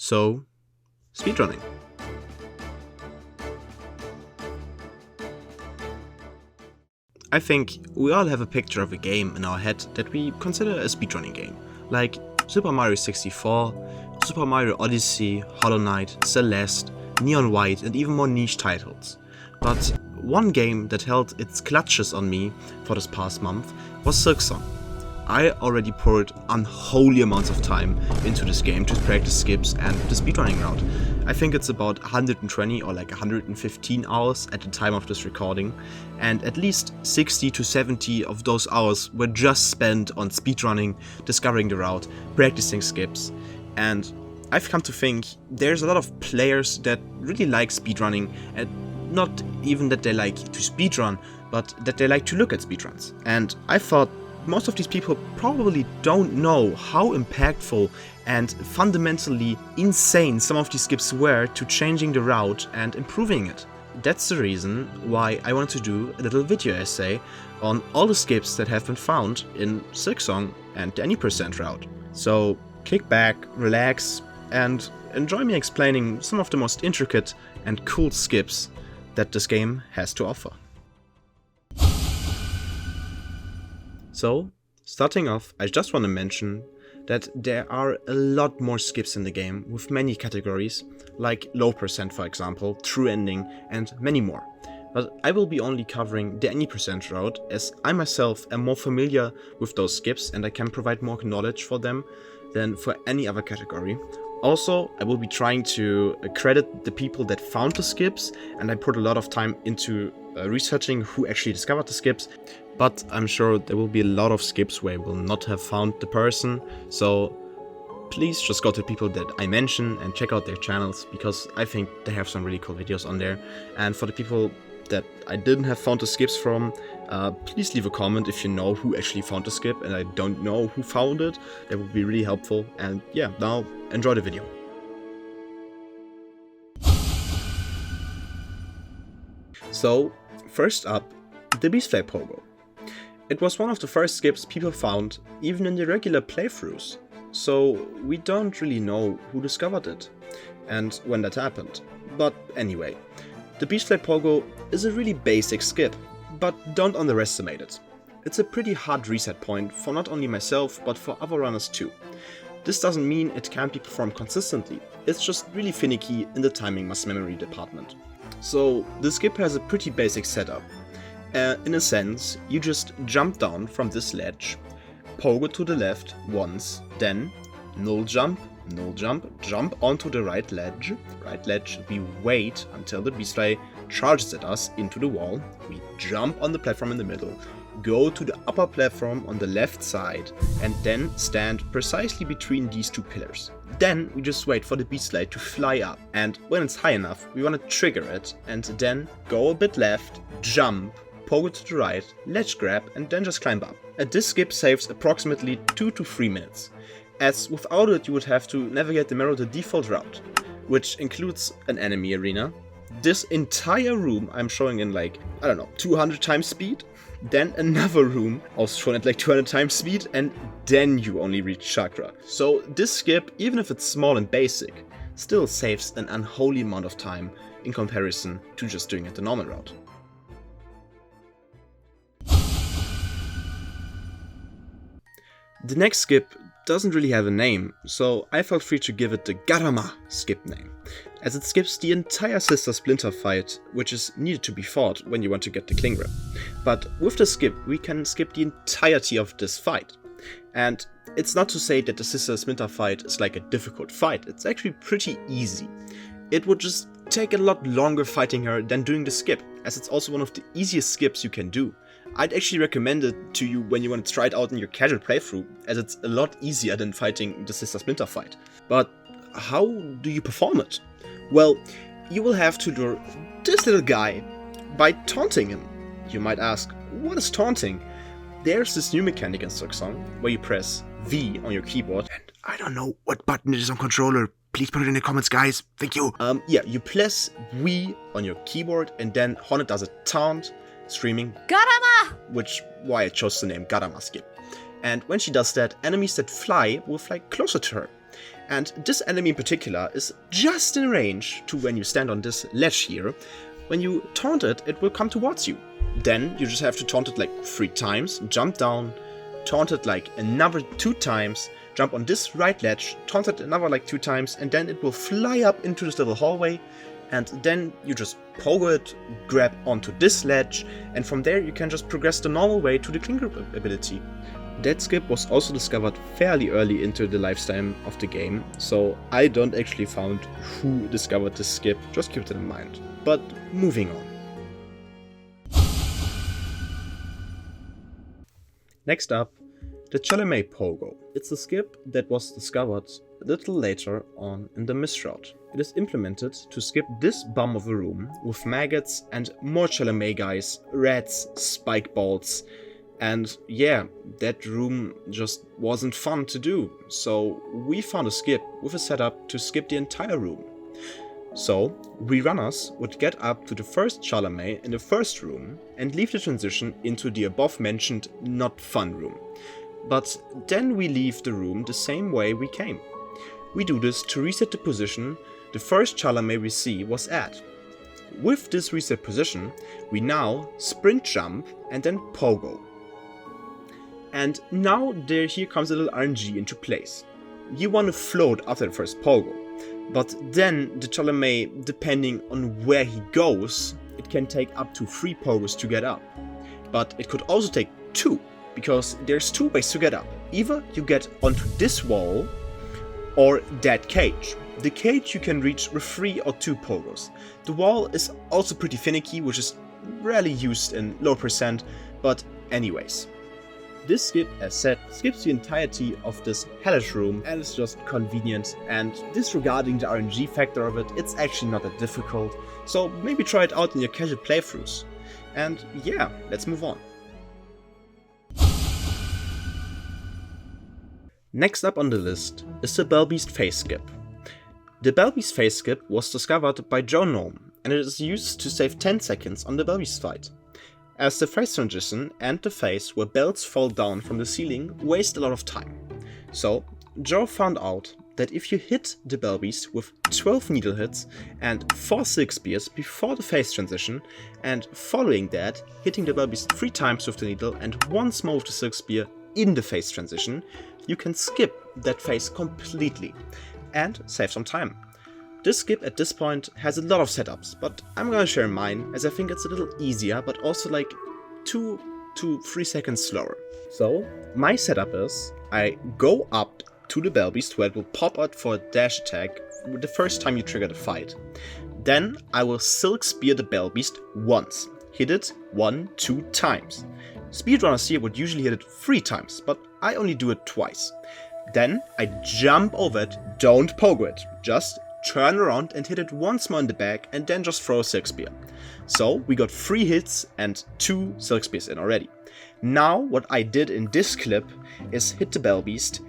So, speedrunning. I think we all have a picture of a game in our head that we consider a speedrunning game, like Super Mario 64, Super Mario Odyssey, Hollow Knight, Celeste, Neon White, and even more niche titles. But one game that held its clutches on me for this past month was Silksong. I already poured unholy amounts of time into this game to practice skips and the speedrunning route. I think it's about 120 or like 115 hours at the time of this recording, and at least 60 to 70 of those hours were just spent on speedrunning, discovering the route, practicing skips. And I've come to think there's a lot of players that really like speedrunning, and not even that they like to speedrun, but that they like to look at speedruns. And I thought most of these people probably don't know how impactful and fundamentally insane some of these skips were to changing the route and improving it. That's the reason why I wanted to do a little video essay on all the skips that have been found in Silksong and the any% route. So kick back, relax, and enjoy me explaining some of the most intricate and cool skips that this game has to offer. So, starting off, I just want to mention that there are a lot more skips in the game with many categories, like low percent for example, true ending, and many more. But I will be only covering the any% route, as I myself am more familiar with those skips and I can provide more knowledge for them than for any other category. Also, I will be trying to credit the people that found the skips, and I put a lot of time into researching who actually discovered the skips, but I'm sure there will be a lot of skips where I will not have found the person, so please just go to the people that I mention and check out their channels, because I think they have some really cool videos on there. And for the people that I didn't have found the skips from, please leave a comment if you know who actually found the skip and I don't know who found it. That would be really helpful. And yeah, now enjoy the video. So, first up, the beastfly pogo. It was one of the first skips people found, even in the regular playthroughs, so we don't really know who discovered it and when that happened. But anyway, the beastfly pogo is a really basic skip, but don't underestimate it. It's a pretty hard reset point for not only myself, but for other runners too. This doesn't mean it can't be performed consistently, it's just really finicky in the timing muscle memory department. So the skip has a pretty basic setup. In a sense, you just jump down from this ledge, pogo to the left once, then null jump, jump onto the right ledge, we wait until the beastfly charges at us into the wall, we jump on the platform in the middle, go to the upper platform on the left side, and then stand precisely between these two pillars. Then we just wait for the beastfly to fly up, and when it's high enough, we want to trigger it, and then go a bit left, jump, pogo to the right, ledge grab, and then just climb up. And this skip saves approximately 2 to 3 minutes, as without it you would have to navigate the default route, which includes an enemy arena, this entire room I'm showing in like, I don't know, 200 times speed, then another room also shown at like 200 times speed, and then you only reach chakra. So this skip, even if it's small and basic, still saves an unholy amount of time in comparison to just doing it the normal route. The next skip doesn't really have a name, so I felt free to give it the Gurama skip name, as it skips the entire Sister Splinter fight, which is needed to be fought when you want to get the cling grip. But with the skip, we can skip the entirety of this fight. And it's not to say that the Sister Splinter fight is like a difficult fight, it's actually pretty easy. It would just take a lot longer fighting her than doing the skip, as it's also one of the easiest skips you can do. I'd actually recommend it to you when you want to try it out in your casual playthrough, as it's a lot easier than fighting the Sister Splinter fight. But how do you perform it? Well, you will have to lure this little guy by taunting him. You might ask, what is taunting? There's this new mechanic in Silksong where you press V on your keyboard, and I don't know what button it is on controller. Please put it in the comments, guys. Thank you. You press V on your keyboard, and then Hornet does a taunt, screaming Gama, which why I chose the name Gama skip. And when she does that, enemies that fly will fly closer to her. And this enemy in particular is just in range to when you stand on this ledge here. When you taunt it, it will come towards you. Then you just have to taunt it like 3 times, jump down, taunt it like another 2 times, jump on this right ledge, taunt it another like 2 times, and then it will fly up into this little hallway, and then you just pogo it, grab onto this ledge, and from there you can just progress the normal way to the clean grip ability. That skip was also discovered fairly early into the lifetime of the game, so I don't actually found who discovered this skip, just keep it in mind. But moving on. Next up, the Chalame pogo. It's a skip that was discovered a little later on in the Mist route. It is implemented to skip this bum of a room with maggots and more Chalame guys, rats, spike balls, and yeah, that room just wasn't fun to do, so we found a skip with a setup to skip the entire room. So, we runners would get up to the first chalame in the first room and leave the transition into the above mentioned not fun room. But then we leave the room the same way we came. We do this to reset the position the first chalame we see was at. With this reset position, we now sprint jump and then pogo. And now here comes a little RNG into place. You want to float after the first pogo, but then the chalame, depending on where he goes, it can take up to 3 pogos to get up. But it could also take 2, because there's 2 ways to get up. Either you get onto this wall, or that cage. The cage you can reach with 3 or 2 pogos. The wall is also pretty finicky, which is rarely used in low percent, but anyways. This skip, as said, skips the entirety of this hellish room and is just convenient, and disregarding the RNG factor of it, it's actually not that difficult, so maybe try it out in your casual playthroughs. And yeah, let's move on. Next up on the list is the Bellbeast phase skip. The Bellbeast phase skip was discovered by Joe Gnome, and it is used to save 10 seconds on the Bellbeast fight, as the phase transition and the phase where bells fall down from the ceiling waste a lot of time. So Joe found out that if you hit the Bellbeast with 12 needle hits and 4 silk spears before the phase transition, and following that hitting the Bellbeast 3 times with the needle and once more with the silk spear in the phase transition, you can skip that phase completely and save some time. This skip at this point has a lot of setups, but I'm gonna share mine as I think it's a little easier, but also like 2 to 3 seconds slower. So my setup is I go up to the Bellbeast where it will pop out for a dash attack the first time you trigger the fight. Then I will silk spear the Bellbeast once, hit it 1-2 times. Speedrunners here would usually hit it 3 times, but I only do it twice. Then I jump over it, don't pogo it, just turn around and hit it once more in the back and then just throw a silk spear. So we got 3 hits and 2 silk spears in already. Now what I did in this clip is hit the Bellbeast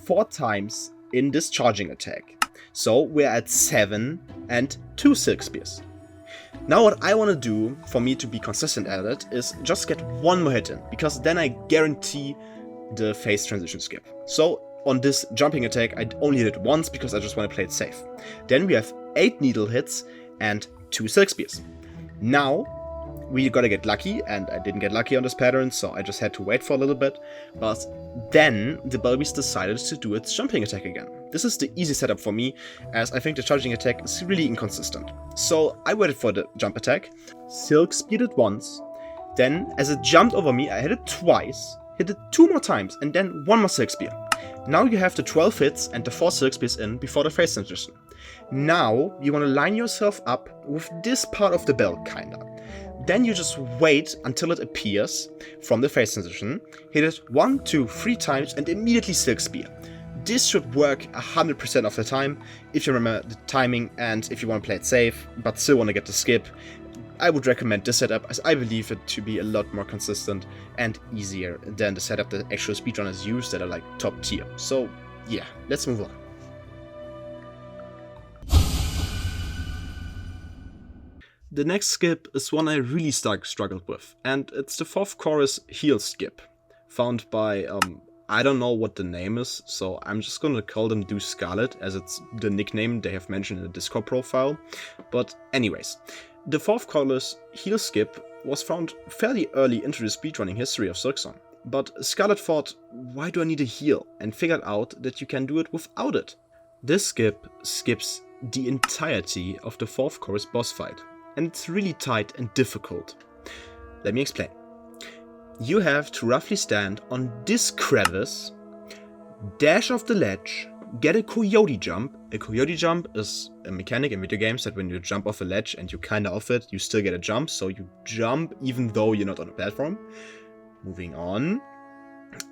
4 times in this charging attack. So we're at 7 and 2 silk spears. Now what I want to do for me to be consistent at it is just get 1 more hit in, because then I guarantee the phase transition skip. So on this jumping attack, I only hit it once because I just want to play it safe. Then we have 8 needle hits and 2 silk spears. Now we gotta get lucky, and I didn't get lucky on this pattern, so I just had to wait for a little bit. But then the Bellbeast decided to do its jumping attack again. This is the easy setup for me, as I think the charging attack is really inconsistent. So I waited for the jump attack, silk speared it once, then as it jumped over me, I hit it twice, hit it 2 more times, and then 1 more silk spear. Now you have the 12 hits and the 4 silk spears in before the phase transition. Now you want to line yourself up with this part of the bell, kinda. Then you just wait until it appears from the phase transition, hit it 1, 2, 3 times and immediately silk spear. This should work 100% of the time, if you remember the timing and if you want to play it safe, but still want to get the skip. I would recommend this setup, as I believe it to be a lot more consistent and easier than the setup that actual speedrunners use that are like top tier. So yeah, let's move on. The next skip is one I really struggled with, and it's the 4th chorus heal skip, found by I don't know what the name is, so I'm just gonna call them Do Scarlet, as it's the nickname they have mentioned in the Discord profile. But anyways, the fourth colorless heal skip was found fairly early into the speedrunning history of Silksong. But Scarlet thought, why do I need a heal? And figured out that you can do it without it. This skip skips the entirety of the fourth chorus boss fight, and it's really tight and difficult. Let me explain. You have to roughly stand on this crevice, dash off the ledge, get a coyote jump. A coyote jump is a mechanic in video games that when you jump off a ledge and you're kinda off it, you still get a jump, so you jump even though you're not on a platform. Moving on.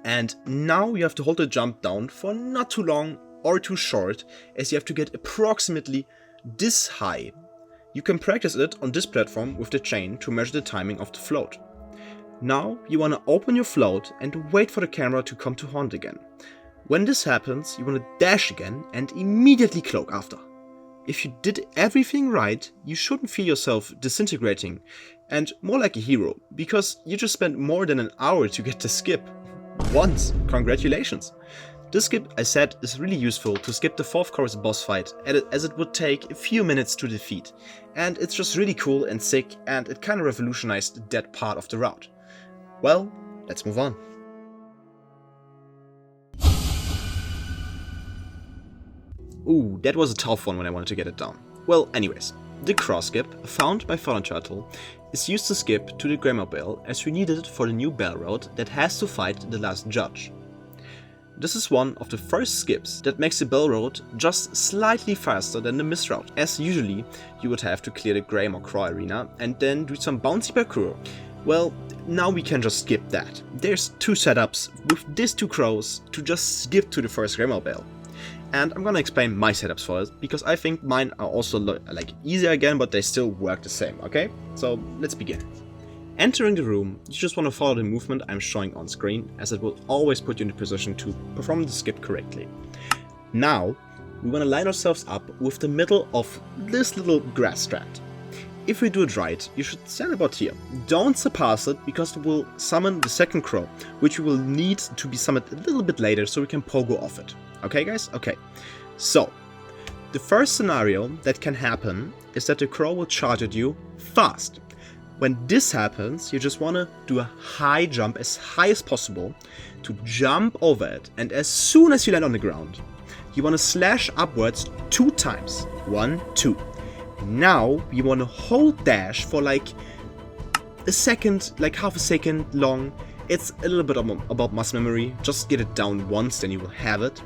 And now you have to hold the jump down for not too long or too short, as you have to get approximately this high. You can practice it on this platform with the chain to measure the timing of the float. Now you want to open your float and wait for the camera to come to haunt again. When this happens, you want to dash again and immediately cloak after. If you did everything right, you shouldn't feel yourself disintegrating, and more like a hero, because you just spent more than an hour to get the skip. Once! Congratulations! This skip, I said, is really useful to skip the fourth chorus boss fight, as it would take a few minutes to defeat. And it's just really cool and sick, and it kinda revolutionized that part of the route. Well, let's move on. Ooh, that was a tough one when I wanted to get it down. Well, anyways, the crawskip, found by Fallen Turtle, is used to skip to the Gama bell, as we need it for the new bell route that has to fight the last judge. This is one of the first skips that makes the bell route just slightly faster than the mist route, as usually you would have to clear the Graham or Crow arena and then do some bouncy parkour. Well, now we can just skip that. There's two setups with these two crows to just skip to the first Gama bell. And I'm gonna explain my setups for it, because I think mine are also like easier again, but they still work the same, okay? So let's begin. Entering the room, you just want to follow the movement I'm showing on screen, as it will always put you in the position to perform the skip correctly. Now, we want to line ourselves up with the middle of this little grass strand. If we do it right, you should stand about here. Don't surpass it, because it will summon the second crow, which we will need to be summoned a little bit later so we can pogo off it. Okay guys? Okay. So, the first scenario that can happen is that the crow will charge at you fast. When this happens, you just want to do a high jump, as high as possible, to jump over it, and as soon as you land on the ground, you want to slash upwards 2 times. 1, 2. Now, you want to hold dash for like a second, like half a second long. It's a little bit about muscle memory, just get it down once, then you will have it.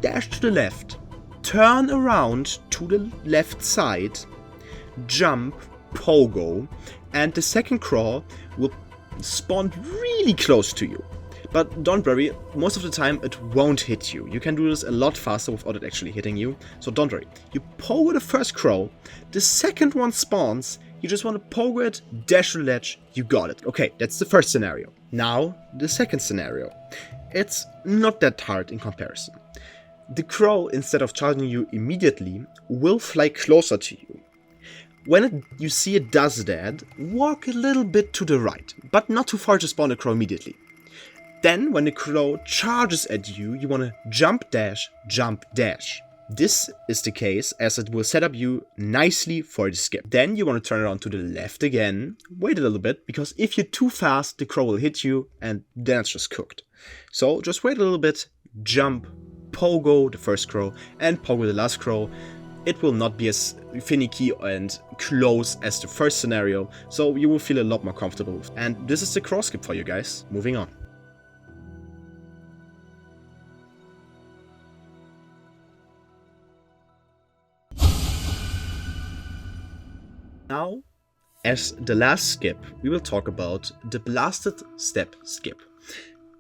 Dash to the left, turn around to the left side, jump, pogo, and the second crow will spawn really close to you. But don't worry, most of the time it won't hit you. You can do this a lot faster without it actually hitting you, so don't worry. You pogo the first crow, the second one spawns, you just want to pogo it, dash to the ledge, you got it. Okay, that's the first scenario. Now, the second scenario. It's not that hard in comparison. The crow, instead of charging you immediately, will fly closer to you. When you see it does that, walk a little bit to the right, but not too far to spawn the crow immediately. Then, when the crow charges at you, you want to jump dash, jump dash. This is the case, as it will set up you nicely for the skip. Then you want to turn around to the left again, wait a little bit, because if you're too fast, the crow will hit you, and then it's just cooked. So just wait a little bit, jump, pogo the first crow, and pogo the last crow. It will not be as finicky and close as the first scenario, so you will feel a lot more comfortable with. And this is the crow skip for you guys. Moving on. Now, as the last skip, we will talk about the blasted step skip.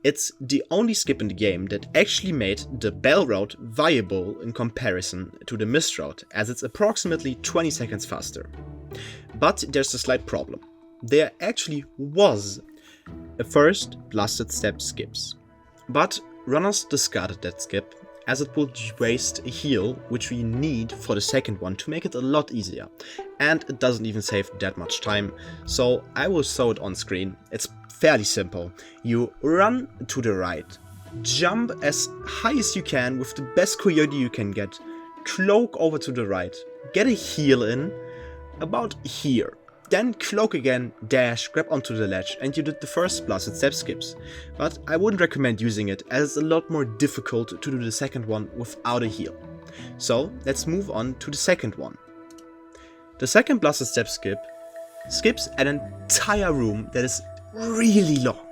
It's the only skip in the game that actually made the bell route viable in comparison to the mist route, as it's approximately 20 seconds faster. But there's a slight problem. There actually was a first blasted step skips, but runners discarded that skip, as it would waste a heal, which we need for the second one to make it a lot easier. And it doesn't even save that much time, so I will show it on screen. It's fairly simple. You run to the right, jump as high as you can with the best coyote you can get, cloak over to the right, get a heal in, about here. Then cloak again, dash, grab onto the ledge, and you did the first blasted step skips. But I wouldn't recommend using it, as it's a lot more difficult to do the second one without a heal. So let's move on to the second one. The second blasted step skip skips an entire room that is really long.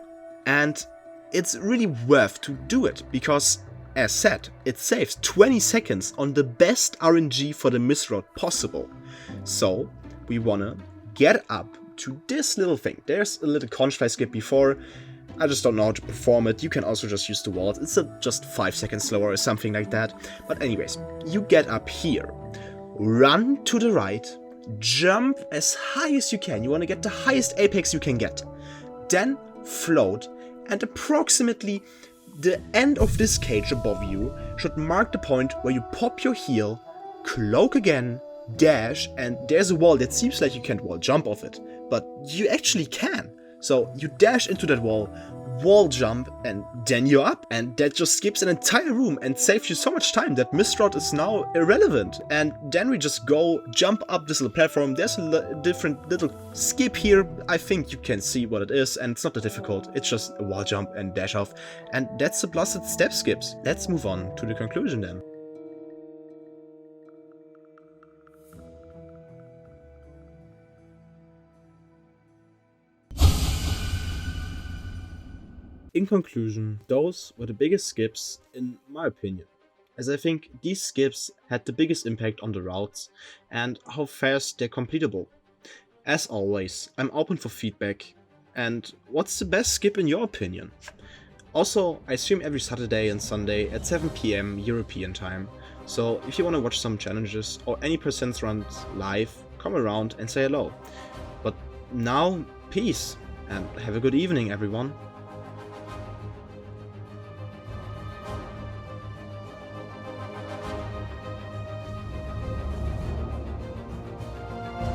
And it's really worth to do it, because as said, it saves 20 seconds on the best RNG for the miss route possible. So we wanna get up to this little thing. There's a little conchfly skip before. I just don't know how to perform it. You can also just use the waht. It's just 5 seconds slower or something like that. But anyways, you get up here, run to the right, jump as high as you can. You want to get the highest apex you can get. Then float, and approximately the end of this cage above you should mark the point where you pop your heal, cloak again, dash, and there's a wall that seems like you can't wall jump off it, but you actually can. So you dash into that wall jump, and then you're up, and that just skips an entire room and saves you so much time that miss route is now irrelevant. And then we just go jump up this little platform. There's a different little skip here. I think you can see what it is, and it's not that difficult. It's just a wall jump and dash off, and that's the blasted step skips. Let's move on to the conclusion then. In conclusion, those were the biggest skips in my opinion, as I think these skips had the biggest impact on the routes and how fast they're completable. As always, I'm open for feedback, and what's the best skip in your opinion? Also, I stream every Saturday and Sunday at 7 PM European time, so if you want to watch some challenges or any percent runs live, come around and say hello. But now, peace, and have a good evening everyone.